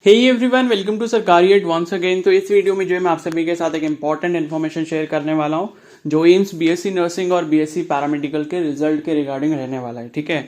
Hey everyone, welcome to सरकारी add once again. तो इस वीडियो में जो है मैं आप सभी के साथ एक इंपॉर्टेंट इन्फॉर्मेशन शेयर करने वाला हूँ जो एम्स बीएससी नर्सिंग और बीएससी पैरामेडिकल के रिजल्ट के रिगार्डिंग रहने वाला है। ठीक है,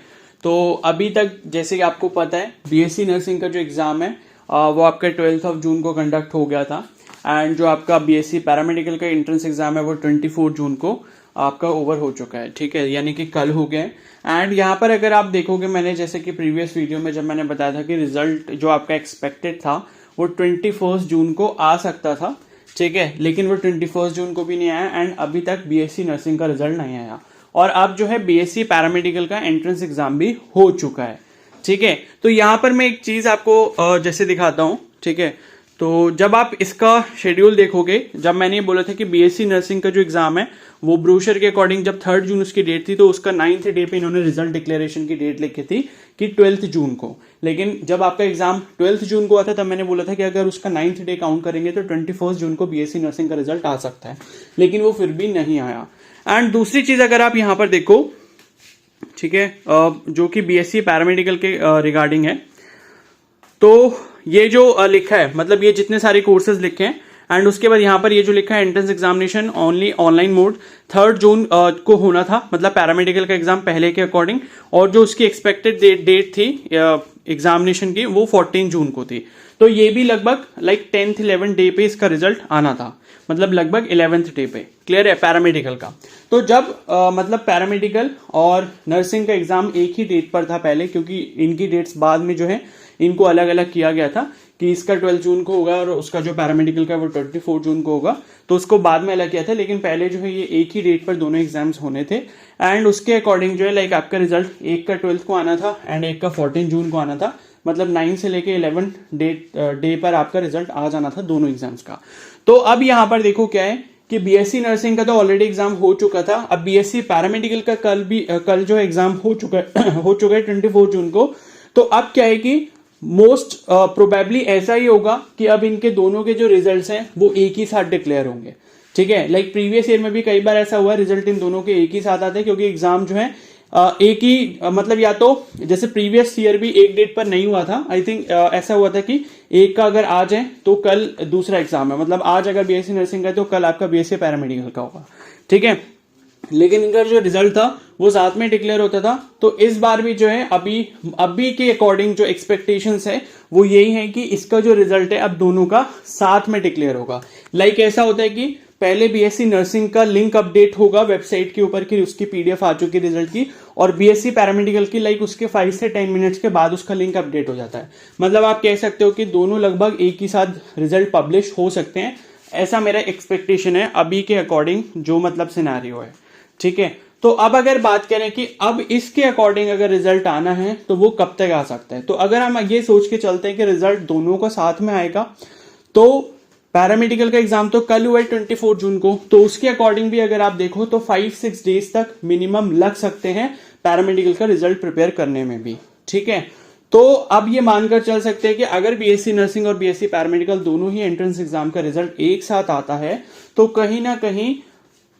तो अभी तक जैसे कि आपको पता है बीएससी नर्सिंग का जो एग्जाम है वो आपका 12 जून को कंडक्ट हो गया था एंड जो आपका बीएससी पैरामेडिकल का एंट्रेंस एग्जाम है वो 24 जून को आपका ओवर हो चुका है। ठीक है, यानी कि कल हो गया है। एंड यहाँ पर अगर आप देखोगे, मैंने जैसे कि प्रीवियस वीडियो में जब मैंने बताया था कि रिजल्ट जो आपका एक्सपेक्टेड था वो 21 जून को आ सकता था। ठीक है, लेकिन वो 21 जून को भी नहीं आया एंड अभी तक बीएससी नर्सिंग का रिजल्ट नहीं आया। और अब जो है बीएससी पैरामेडिकल का एंट्रेंस एग्जाम भी हो चुका है। ठीक है, तो यहाँ पर मैं एक चीज आपको जैसे दिखाता हूँ। ठीक है, तो जब आप इसका शेड्यूल देखोगे, जब मैंने ये बोला था कि बीएससी नर्सिंग का जो एग्जाम है वो ब्रोशर के अकॉर्डिंग जब 3 जून उसकी डेट थी तो उसका 9th डे पे इन्होंने रिजल्ट डिक्लेरेशन की डेट लिखी थी कि 12 जून को। लेकिन जब आपका एग्जाम 12 जून को आता तब मैंने बोला था कि अगर उसका 9th डे काउंट करेंगे तो 21 जून को बीएससी नर्सिंग का रिजल्ट आ सकता है, लेकिन वो फिर भी नहीं आया। एंड दूसरी चीज अगर आप यहां पर देखो, ठीक है, जो कि बीएससी पैरामेडिकल के रिगार्डिंग है, तो ये जो लिखा है, मतलब ये जितने सारे कोर्सेज लिखे हैं एंड उसके बाद यहाँ पर ये जो लिखा है entrance examination only online mode 3 जून को होना था, मतलब पैरामेडिकल का एग्जाम पहले के अकॉर्डिंग, और जो उसकी एक्सपेक्टेड डेट थी एग्जामिनेशन की वो 14 जून को थी। तो ये भी लगभग लाइक 10th 11th डे पे इसका रिजल्ट आना था, मतलब लगभग 11th डे पे। क्लियर है पैरामेडिकल का। तो जब मतलब पैरामेडिकल और नर्सिंग का एग्जाम एक ही डेट पर था पहले, क्योंकि इनकी डेट्स बाद में जो है इनको अलग अलग किया गया था कि इसका 12 जून को होगा और उसका जो पैरामेडिकल का वो 24 जून को होगा, तो उसको बाद में अलग किया था। लेकिन पहले जो है ये एक ही डेट पर दोनों एग्जाम्स होने थे एंड उसके अकॉर्डिंग जो है लाइक आपका रिजल्ट एक का 12 को आना था एंड एक का 14 जून को आना था, मतलब 9 से लेके 11 डे पर आपका रिजल्ट आ जाना था दोनों एग्जाम्स का। तो अब यहाँ पर देखो क्या है कि बीएससी नर्सिंग का तो ऑलरेडी एग्जाम हो चुका था, अब बीएससी पैरामेडिकल का कल जो एग्जाम हो चुका है 24 जून को। तो अब क्या है कि मोस्ट प्रोबेबली ऐसा ही होगा कि अब इनके दोनों के जो रिजल्ट्स हैं वो एक ही साथ डिक्लेयर होंगे। ठीक है, लाइक प्रीवियस ईयर में भी कई बार ऐसा हुआ रिजल्ट इन दोनों के एक ही साथ आते हैं, क्योंकि एग्जाम जो है एक ही मतलब या तो जैसे प्रीवियस ईयर भी एक डेट पर नहीं हुआ था, आई थिंक ऐसा हुआ था कि एक का अगर आज है तो कल दूसरा एग्जाम है, मतलब आज अगर बीएससी नर्सिंग का है तो कल आपका बीएससी पैरामेडिकल का होगा। ठीक है, लेकिन इनका जो रिजल्ट था वो साथ में डिक्लेयर होता था। तो इस बार भी जो है अभी के अकॉर्डिंग जो एक्सपेक्टेशंस है वो यही है कि इसका जो रिजल्ट है अब दोनों का साथ में डिक्लेयर होगा। लाइक ऐसा होता है कि पहले बीएससी नर्सिंग का लिंक अपडेट होगा वेबसाइट के ऊपर कि उसकी पीडीएफ आ चुकी है रिजल्ट की, और बीएससी पैरामेडिकल की लाइक उसके 5 से 10 मिनट्स के बाद उसका लिंक अपडेट हो जाता है। मतलब आप कह सकते हो कि दोनों लगभग एक ही साथ रिजल्ट पब्लिश हो सकते हैं, ऐसा मेरा एक्सपेक्टेशन है अभी के अकॉर्डिंग जो मतलब सिनेरियो है। ठीक है, तो अब अगर बात करें कि अब इसके अकॉर्डिंग अगर रिजल्ट आना है तो वो कब तक आ सकता है, तो अगर हम ये सोच के चलते हैं कि रिजल्ट दोनों का साथ में आएगा, तो पैरामेडिकल का एग्जाम तो कल हुआ है 24 जून को, तो उसके अकॉर्डिंग भी अगर आप देखो तो 5-6 डेज तक मिनिमम लग सकते हैं पैरामेडिकल का रिजल्ट प्रिपेयर करने में भी। ठीक है, तो अब ये मानकर चल सकते हैं कि अगर बीएससी नर्सिंग और बीएससी पैरामेडिकल दोनों ही एंट्रेंस एग्जाम का रिजल्ट एक साथ आता है तो कहीं ना कहीं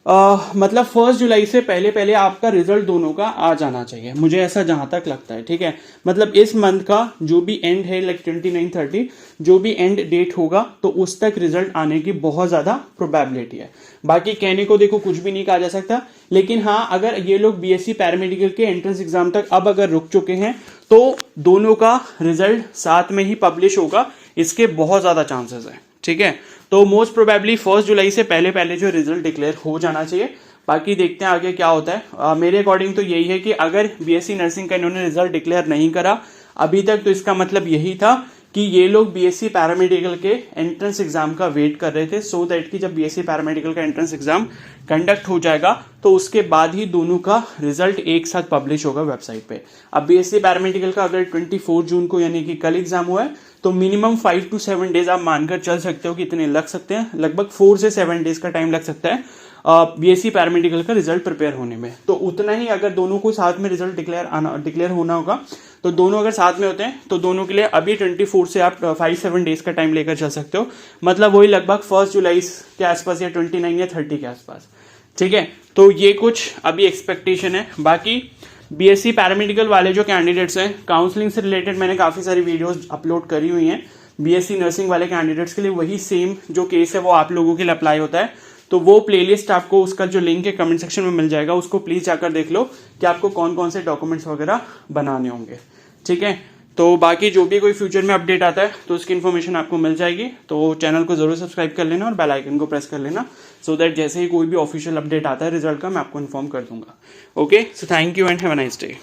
मतलब 1 जुलाई से पहले आपका रिजल्ट दोनों का आ जाना चाहिए, मुझे ऐसा जहां तक लगता है। ठीक है, मतलब इस मंथ का जो भी एंड है लाइक 29-30 जो भी एंड डेट होगा तो उस तक रिजल्ट आने की बहुत ज्यादा प्रोबेबिलिटी है। बाकी कहने को देखो कुछ भी नहीं कहा जा सकता, लेकिन हाँ अगर ये लोग बीएससी पैरामेडिकल के एंट्रेंस एग्जाम तक अब अगर रुक चुके हैं तो दोनों का रिजल्ट साथ में ही पब्लिश होगा, इसके बहुत ज्यादा चांसेस है। ठीक है, तो मोस्ट प्रोबेबली 1 जुलाई से पहले जो रिजल्ट डिक्लेयर हो जाना चाहिए। बाकी देखते हैं आगे क्या होता है। मेरे अकॉर्डिंग तो यही है कि अगर बीएससी नर्सिंग का इन्होंने रिजल्ट डिक्लेयर नहीं करा अभी तक, तो इसका मतलब यही था कि ये लोग बीएससी पैरामेडिकल के एंट्रेंस एग्जाम का वेट कर रहे थे, सो दैट कि जब बीएससी पैरामेडिकल का एंट्रेंस एग्जाम कंडक्ट हो जाएगा तो उसके बाद ही दोनों का रिजल्ट एक साथ पब्लिश होगा वेबसाइट पे। अब बीएससी पैरामेडिकल का अगर 24 जून को यानी कि कल एग्जाम हुआ है तो मिनिमम 5 to 7 डेज आप मानकर चल सकते हो कि इतने लग सकते हैं, लगभग 4 से 7 डेज का टाइम लग सकता है बीएससी पैरामेडिकल का रिजल्ट प्रिपेयर होने में। तो उतना ही अगर दोनों को साथ में रिजल्ट डिक्लेयर होना होगा, तो दोनों अगर साथ में होते हैं तो दोनों के लिए अभी 24 से आप 5-7 डेज का टाइम लेकर चल सकते हो, मतलब वही लगभग 1 जुलाई के आसपास या 29 या 30 के आसपास। ठीक है, तो ये कुछ अभी एक्सपेक्टेशन है। बाकी बीएससी पैरामेडिकल वाले जो कैंडिडेट्स हैं, काउंसलिंग से रिलेटेड मैंने काफी सारी वीडियोस अपलोड करी हुई हैं, बीएससी नर्सिंग वाले कैंडिडेट्स के लिए वही सेम जो केस है वो आप लोगों के लिए अप्लाई होता है। तो वो प्लेलिस्ट आपको, उसका जो लिंक है कमेंट सेक्शन में मिल जाएगा, उसको प्लीज जाकर देख लो कि आपको कौन कौन से डॉक्यूमेंट्स वगैरह बनाने होंगे। ठीक है, तो बाकी जो भी कोई फ्यूचर में अपडेट आता है तो उसकी इन्फॉर्मेशन आपको मिल जाएगी। तो चैनल को जरूर सब्सक्राइब कर लेना और बेल आइकन को प्रेस कर लेना, सो दैट जैसे ही कोई भी ऑफिशियल अपडेट आता है रिजल्ट का, मैं आपको इन्फॉर्म कर दूंगा। Okay, so thank you and have a nice day.